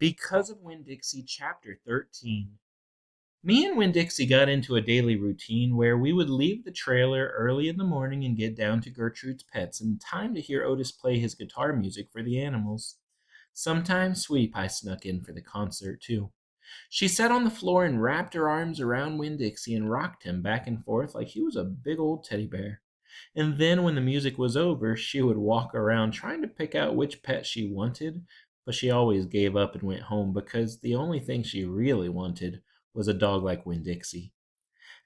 Because of Winn Dixie, Chapter 13. Me and Winn Dixie got into a daily routine where we would leave the trailer early in the morning and get down to Gertrude's Pets in time to hear Otis play his guitar music for the animals. Sometimes Sweetie Pie snuck in for the concert, too. She sat on the floor and wrapped her arms around Winn Dixie and rocked him back and forth like he was a big old teddy bear. And then, when the music was over, she would walk around trying to pick out which pet she wanted, but she always gave up and went home because the only thing she really wanted was a dog like Winn Dixie.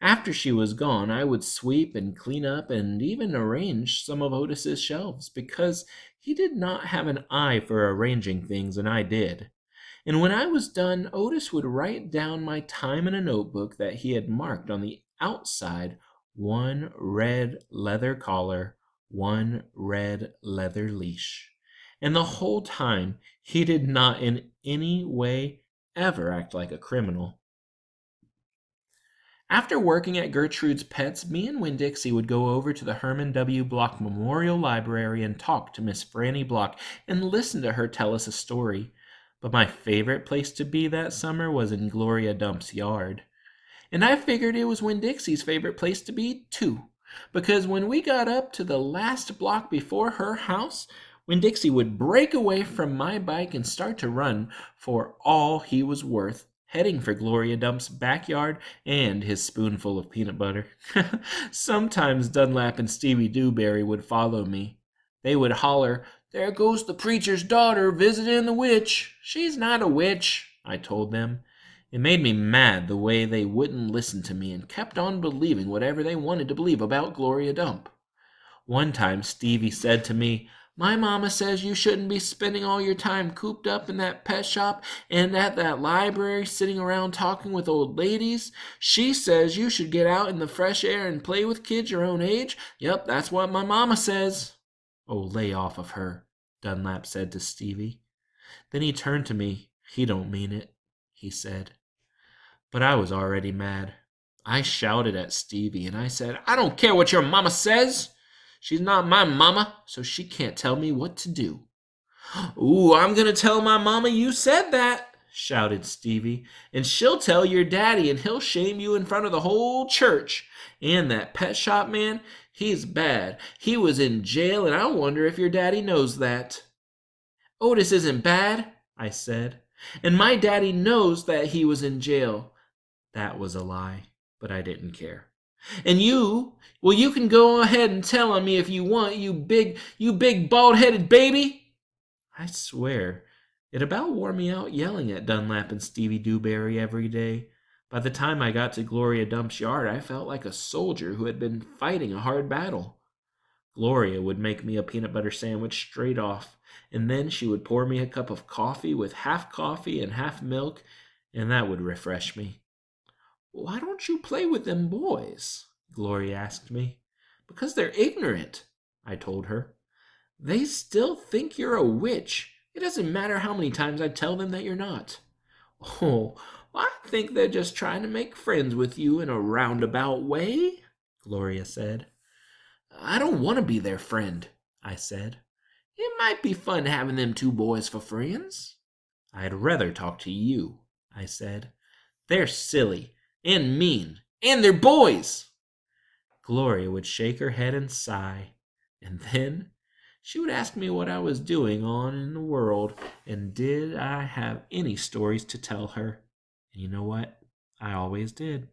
After she was gone, I would sweep and clean up and even arrange some of Otis's shelves because he did not have an eye for arranging things, and I did. And when I was done, Otis would write down my time in a notebook that he had marked on the outside: one red leather collar, one red leather leash. And the whole time, he did not in any way ever act like a criminal. After working at Gertrude's Pets, me and Winn Dixie would go over to the Herman W. Block Memorial Library and talk to Miss Franny Block and listen to her tell us a story. But my favorite place to be that summer was in Gloria Dump's yard. And I figured it was Winn Dixie's favorite place to be, too, because when we got up to the last block before her house, Winn Dixie would break away from my bike and start to run for all he was worth, heading for Gloria Dump's backyard and his spoonful of peanut butter. Sometimes Dunlap and Stevie Dewberry would follow me. They would holler, "There goes the preacher's daughter visiting the witch." "She's not a witch," I told them. It made me mad the way they wouldn't listen to me and kept on believing whatever they wanted to believe about Gloria Dump. One time Stevie said to me, "My mama says you shouldn't be spending all your time cooped up in that pet shop and at that library sitting around talking with old ladies. She says you should get out in the fresh air and play with kids your own age. Yep, that's what my mama says." "Oh, lay off of her," Dunlap said to Stevie. Then he turned to me. "He don't mean it," he said. But I was already mad. I shouted at Stevie and I said, "I don't care what your mama says. She's not my mama, so she can't tell me what to do." "Ooh, I'm going to tell my mama you said that," shouted Stevie. "And she'll tell your daddy and he'll shame you in front of the whole church. And that pet shop man, he's bad. He was in jail and I wonder if your daddy knows that." "Otis isn't bad," I said. "And my daddy knows that he was in jail." That was a lie, but I didn't care. "And you, well, you can go ahead and tell on me if you want, you big bald-headed baby." I swear, it about wore me out yelling at Dunlap and Stevie Dewberry every day. By the time I got to Gloria Dump's yard, I felt like a soldier who had been fighting a hard battle. Gloria would make me a peanut butter sandwich straight off, and then she would pour me a cup of coffee with half coffee and half milk, and that would refresh me. "Why don't you play with them boys?" Gloria asked me. "Because they're ignorant," I told her. "They still think you're a witch. It doesn't matter how many times I tell them that you're not." "Oh, I think they're just trying to make friends with you in a roundabout way," Gloria said. "I don't want to be their friend," I said. "It might be fun having them two boys for friends." "I'd rather talk to you," I said. "They're silly and mean, and they're boys." Gloria would shake her head and sigh, and then she would ask me what I was doing on in the world, and did I have any stories to tell her. And you know what? I always did.